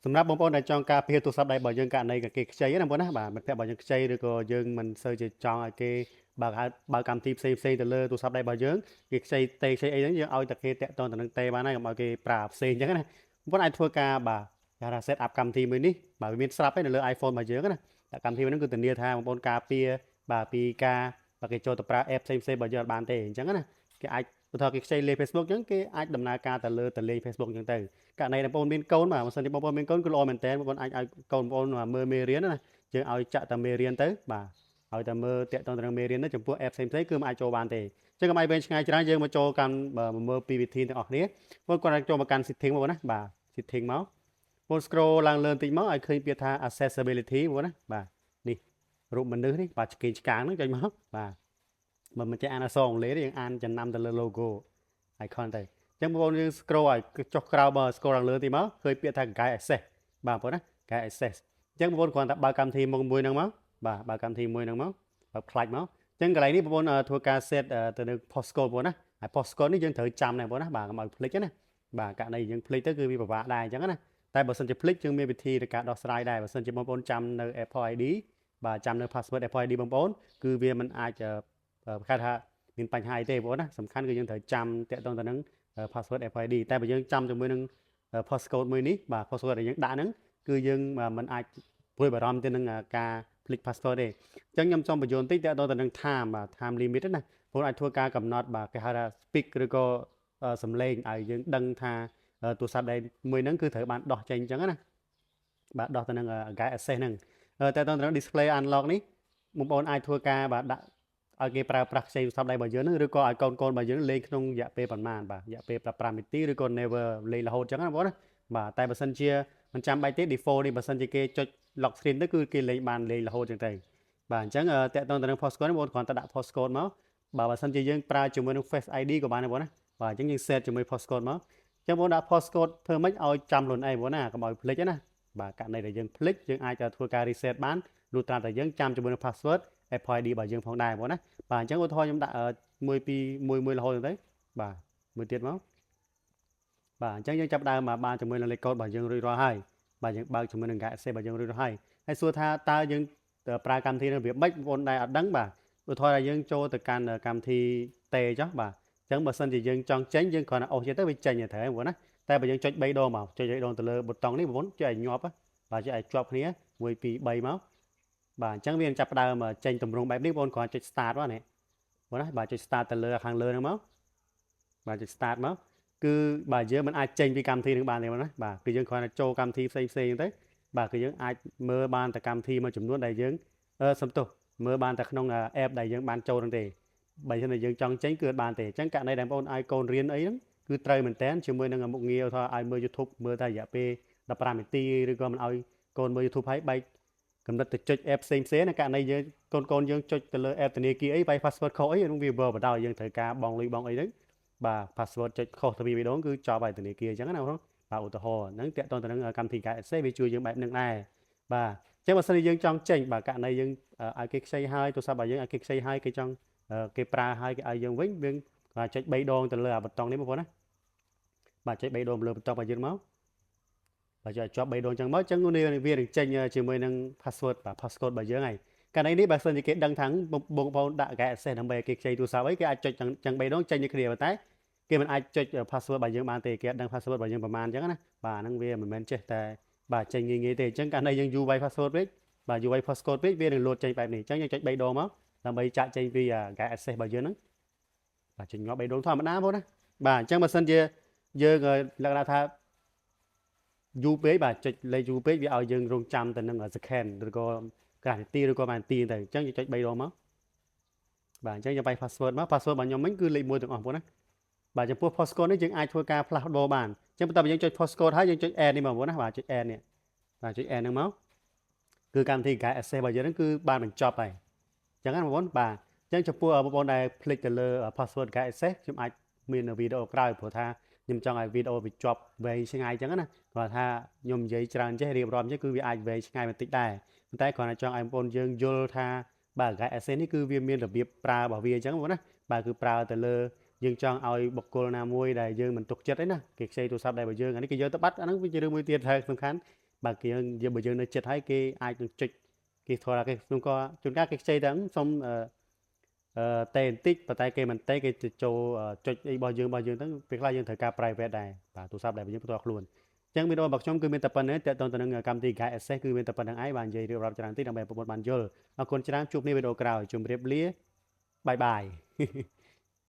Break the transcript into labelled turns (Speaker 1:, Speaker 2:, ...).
Speaker 1: សម្រាប់បងប្អូនដែលចង់ការពារទូរស័ព្ទដៃរបស់យើងករណីគេខ្ចីណាបងប្អូនណាបាទមិត្តភ័ក្តិរបស់យើងខ្ចីឬក៏យើងមិនសូវជាចង់ឲ្យគេបើកកម្មវិធីផ្សេងទៅលើទូរស័ព្ទដៃរបស់យើងគេខ្ចីទេខ្ចីអីហ្នឹងយើងឲ្យតែគេតាក់ទងទៅនឹងទេបានហើយកុំឲ្យគេប្រើផ្សេងអញ្ចឹងណាបងប្អូនអាចធ្វើការបាទគេហៅថា set up កម្មវិធីមួយនេះបាទវាមានស្រាប់ឯនៅលើ iPhone របស់យើងណាតែកម្មវិធីមួយហ្នឹងគឺធានាថាបងប្អូនការពារបាទពីការបើគេចូលទៅប្រើ app ផ្សេងរបស់យើងអត់បានទេអញ្ចឹងណាគេអាចឧទាហរណ៍គេខ្ចីលេខ Facebook អញ្ចឹងគេអាចដំណើរការទៅលើលេខ Facebook អញ្ចឹងទៅករណីដែលបងប្អូនមានកូនបាទបើសិនជាបងប្អូនមានកូនគឺល្អមែនតើបងប្អូនអាចឲ្យកូនបងប្អូនមើលមេរៀនណាយើងឲ្យចាក់តែមេរៀនទៅបាទឲ្យតែមើលតាក់ទងទៅនឹងមេរៀនទៅចំពោះ app ផ្សេងគឺមិនអាចចូលបានទេអញ្ចឹងកុំឲ្យវែងឆ្ងាយច្រើនយើងមកចូលកាន់មើលពីវិធីទាំងអស់គ្នាបងគាត់អាចចូលមកកាន់ setting មកណាបាទ setting មកបង scroll ឡើងលើបន្តិចមកឲ្យឃើញពាក្យថា accessibility បងណាបាទនេះរូបមនុស្សនេះបាទឆ្កេងឆ្កាងហ្នឹងចុចមកបាទមិនចេះអានអក្សរអង់គ្លេសទេយើងអានចំណាំទៅលើ logo icon ទៅអញ្ចឹងបងប្អូនយើង scroll ឲ្យចុះក្រោមមក scroll ឡើងលើទីមកឃើញពាក្យថា guide access បាទបងប្អូនណា guide access អញ្ចឹងបងប្អូនគ្រាន់តែបើកកម្មវិធីមួយហ្នឹងមកបាទបើកកម្មវិធីមួយហ្នឹងមកបើខ្លាច់មកអញ្ចឹងកន្លែងនេះបងប្អូនធ្វើការ set ទៅនៅ postcode បងប្អូនណាហើយ postcode នេះយើងត្រូវចាំដែរបងប្អូនណាបាទកុំឲ្យភ្លេចណាបាទករណីយើងភ្លេចទៅគឺវាពិបាកដែរអញ្ចឹងណាតែបើសិនជាភ្លេចយើងមានវិធីនៃការដោះស្រាយដែរបើសិនជាបងប្អូនចាំនៅ Apple ID បាទចាំនៅ password Apple ID បងប្អូនគឺវាមិនអាចគេថាមានបញ្ហាអីទេបងប្អូនណាសំខាន់គឺយើងត្រូវចាំតាក់ទងទៅនឹង password Apple ID តែបើយើងចាំជាមួយនឹង postcode មួយនេះបាទ password ដែលយើងដាក់ហ្នឹងគឺយើងមិនអាចព្រួយបារម្ភទៅនឹងការភ្លេច password ទេអញ្ចឹងខ្ញុំសូមបញ្យល់បន្តិចតាក់ទងទៅនឹង time បាទ time limit ណាបងអាចធ្វើការកំណត់បាទគេហៅថា speak ឬក៏សំឡេងឲ្យយើងដឹងថាទូរស័ព្ទដៃមួយហ្នឹងគឺត្រូវបានដោះចេញអញ្ចឹងណាបាទដោះទៅនឹង guide access ហ្នឹងតែទៅនឹង display unlock នេះបងប្អូនអាចធ្វើការបាទដាក់ឲ្យគេប្រើប្រាស់ខ្ចីទូរស័ព្ទដៃរបស់យើងហ្នឹងឬក៏ឲ្យកូនរបស់យើងលេងក្នុងរយៈពេលប្រហែលបាទរយៈពេល15នាទីឬក៏ never លេងរហូតអញ្ចឹងណាបងប្អូនណាបាទតែបើសិនជាមិនចាំបាច់ទេ default នេះបើសិនជាគេចុច lock screen ទៅគឺគេលេងបានលេងរហូតអញ្ចឹងទៅបាទអញ្ចឹងតាក់ទងទៅនឹង postcode នេះបងប្អូនគ្រាន់តែដាក់ postcode មកបាទបើសិនជាយើងប្រើជាមួយនឹង Face ID ក៏បានដែរបងប្អូនណាបាទអញ្ចឹងយើង set ជាមួយ postcode មកអញ្ចឹងបងប្អូនដាក់ postcode ធ្វើម៉េចឲ្យចាំខ្លួនឯងបងប្អូនណាកុំឲ្យភ្លេចណាបាទករណីដែលយើងភ្លេចយើងអាចធ្វើការ reset បានលុះត្រាតែយើងចាំជាមួយនឹង password Apple ID របស់យើងផងដែរបងប្អូនណាបាទអញ្ចឹងឧទាហរណ៍ខ្ញុំដាក់1 2 1 1រហូតទៅបាទមួយទៀតមកបាទអញ្ចឹងយើងចាប់ដើមបានជាមួយនឹងលេខកូដរបស់យើងរួចរាល់ហើយបាទយើងបើកជាមួយនឹង guide access របស់យើងរួចរាល់ហើយសួរថាតើយើងប្រើកម្មវិធីនឹងរបៀបម៉េចបងប្អូនដែលអត់ដឹងបាទឧទាហរណ៍ថាយើងចូលទៅកាន់កម្មវិធីតេចុះបាទអញ្ចឹងបើសិនជាយើងចង់ចេញយើងគ្រាន់តែអូសទៅវាចេញទៅត្រូវបងប្អូនណាតែបើយើងចុច3ដងមកចុច3ដងទៅលើប៊ូតុងនេះបងប្អូនចុចឲ្យញាប់បាទចុចឲ្យជាប់គ្នា1 2 3មកបាទអញ្ចឹងវាចាប់ដើមចេញទម្រង់បែបនេះបងប្អូនគ្រាន់ចុច start មកណាបងណាបាទចុច start ទៅលើខាងលើហ្នឹងមកបាទចុច start មកគឺបាទយើងមិនអាចចេញពីកម្មវិធីនឹងបានទេបងណាបាទគឺយើងគ្រាន់តែចូលកម្មវិធីផ្សេងទៅបាទគឺយើងអាចមើលបានតែកម្មវិធីមួយចំនួនដែលយើងសំទោសមើលបានតែក្នុង app ដែលយើងបានចូលហ្នឹងទេបើមិនតែយើងចង់ចេញគឺអត់បានទេអញ្ចឹងករណីដែលបងប្អូនឲ្យកូនរៀនអីហ្នឹងគឺត្រូវមែនតើជាមួយនឹងមុខងារថាឲ្យមើល YouTube មើលតែរយៈពេល15នាទីឬក៏មិនឲ្យកូនមើល YouTube ហើយបែកកំណត់ទៅចុច app ផ្សេងណាករណីយើងកូនយើងចុចទៅលើ app ធនាគារអីបែក password ខុសអីហ្នឹងវាបដ ாய்យើងត្រូវការបង់លុយបង់អីហ្នឹងបាទ password ចុចខុសទៅពីដងគឺចប់ហើយធនាគារអញ្ចឹងណាបងបាទឧទាហរណ៍ហ្នឹងតាក់ទងទៅនឹងកម្មវិធី guide access វាជួយយើងបែបហ្នឹងដែរបាទអញ្ចឹងបើសិនជាយើងចង់ចេញបាទករណីយើងឲ្យគេខ្ចីហើយទូរស័ព្ទរបស់យើងឲ្យគេខ្ចីហើយគេចង់គេប្រើហើយគេឲ្យយើងវិញយើងចុច3ដងទៅលើអាប៊ូតុងនេះបងប្អូនណាបាទចុច3ដងលើប៊ូតុងរបស់យើងមកបាទចុចជាប់3ដងអញ្ចឹងមកអញ្ចឹងវានឹងចេញជាមួយនឹង password បាទ passcode របស់យើងហើយករណីនេះបើសិនជាគេដឹងថាបងប្អូនដាក់ guide access ដើម្បីឲ្យគេខ្ចីទូរស័ព្ទអីគេអាចចុចចឹង3ដងចេញដូចគ្នាប៉ុន្តែគេមិនអាចចុច password របស់យើងបានទេគេអត់ដឹង password របស់យើងប្រហែលអញ្ចឹងណាបាទហ្នឹងវាមិនមែនចេះតែបាទចេញងាយទេអញ្ចឹងករណីយើងយូរ Wi password ពេកបាទ UI postcode ពេកវានឹងលោតចេញបែបនេះអញ្ចឹងយើងចុច3ដងមកដើម្បីចាក់ចេញពី guide access របស់យើងហ្នឹងបាទចេញងាប់3ដងធម្មតាបងណាបាទអញ្ចឹងបើសិនជាយើងលក្ខណៈថាយូរពេកបាទចុចលេខយូរពេកវាឲ្យយើងរងចាំទៅនឹង scan ឬក៏កាសនាទីឬក៏មួយនាទីទៅអញ្ចឹងយើងចុច3ដងមកបាទអញ្ចឹងយើងបាយ password មក password របស់ខ្ញុំវិញគឺលេខ1ទាំងអស់បងណាបាទចំពោះ postcode នេះយើងអាចធ្វើការផ្លាស់ប្ដូរបានអញ្ចឹងបន្ទាប់ពីយើងចុច postcode ហើយយើងចុច add នេះមកបងណាបាទចុច add នេះបាទចុច add ហ្នឹងមកគឺកម្មវិធី guide access របស់យើងហ្នឹងគឺបានបញ្ចប់ហើយអញ្ចឹងណាបងប្អូនបាទអញ្ចឹងចំពោះបងប្អូនដែលភ្លេចទៅលើ password guide access ខ្ញុំអាចមានវីដេអូក្រោយព្រោះថាខ្ញុំចង់ឲ្យវីដេអូវាជាប់វែងឆ្ងាយអញ្ចឹងណាគាត់ថាខ្ញុំនិយាយច្រើនចេះរៀបរាប់អញ្ចឹងគឺវាអាចវែងឆ្ងាយបន្តិចដែរប៉ុន្តែគ្រាន់តែចង់ឲ្យបងប្អូនយើងយល់ថាបាទ guide access នេះគឺវាមានរបៀបប្រើរបស់វាអញ្ចឹងបងណាបាទគឺប្រើទៅលើយើងចង់ឲ្យបុគ្គលណាមួយដែលយើងមិនទុកចិត្តទេណាគេខ្ចីទូរស័ព្ទដៃរបស់យើងអានេះគេយកទៅបាត់អាហ្នឹងវាជារឿងមួយទៀតហើយសំខាន់ បើគេយើងបើយើងនៅចិត្តហើយគេអាចនឹងចុចគេធរគេខ្ញុំក៏ជួនកាលគេខ្ចីទាំងសុំតេបន្តិចប៉ុន្តែគេមិនតេគេចូលចុចអីរបស់យើងទៅពេលខ្លះយើងត្រូវការ private ដែរបាទទូរស័ព្ទដែលយើងផ្ទាល់ខ្លួនអញ្ចឹងវីដេអូរបស់ខ្ញុំគឺមានតែប៉ុណ្្នេះតើតើទៅនឹងកម្មវិធី Guide Access គឺមានតែប៉ុណ្្នឹងឯងបាទនិយាយរៀបរាប់ច្រើនតិចដើម្បីប្រពន្ធបានយល់អរគុណច្រើនជួបគ្នាវីដេអូក្រោយជម្រាបលាបាយបាយ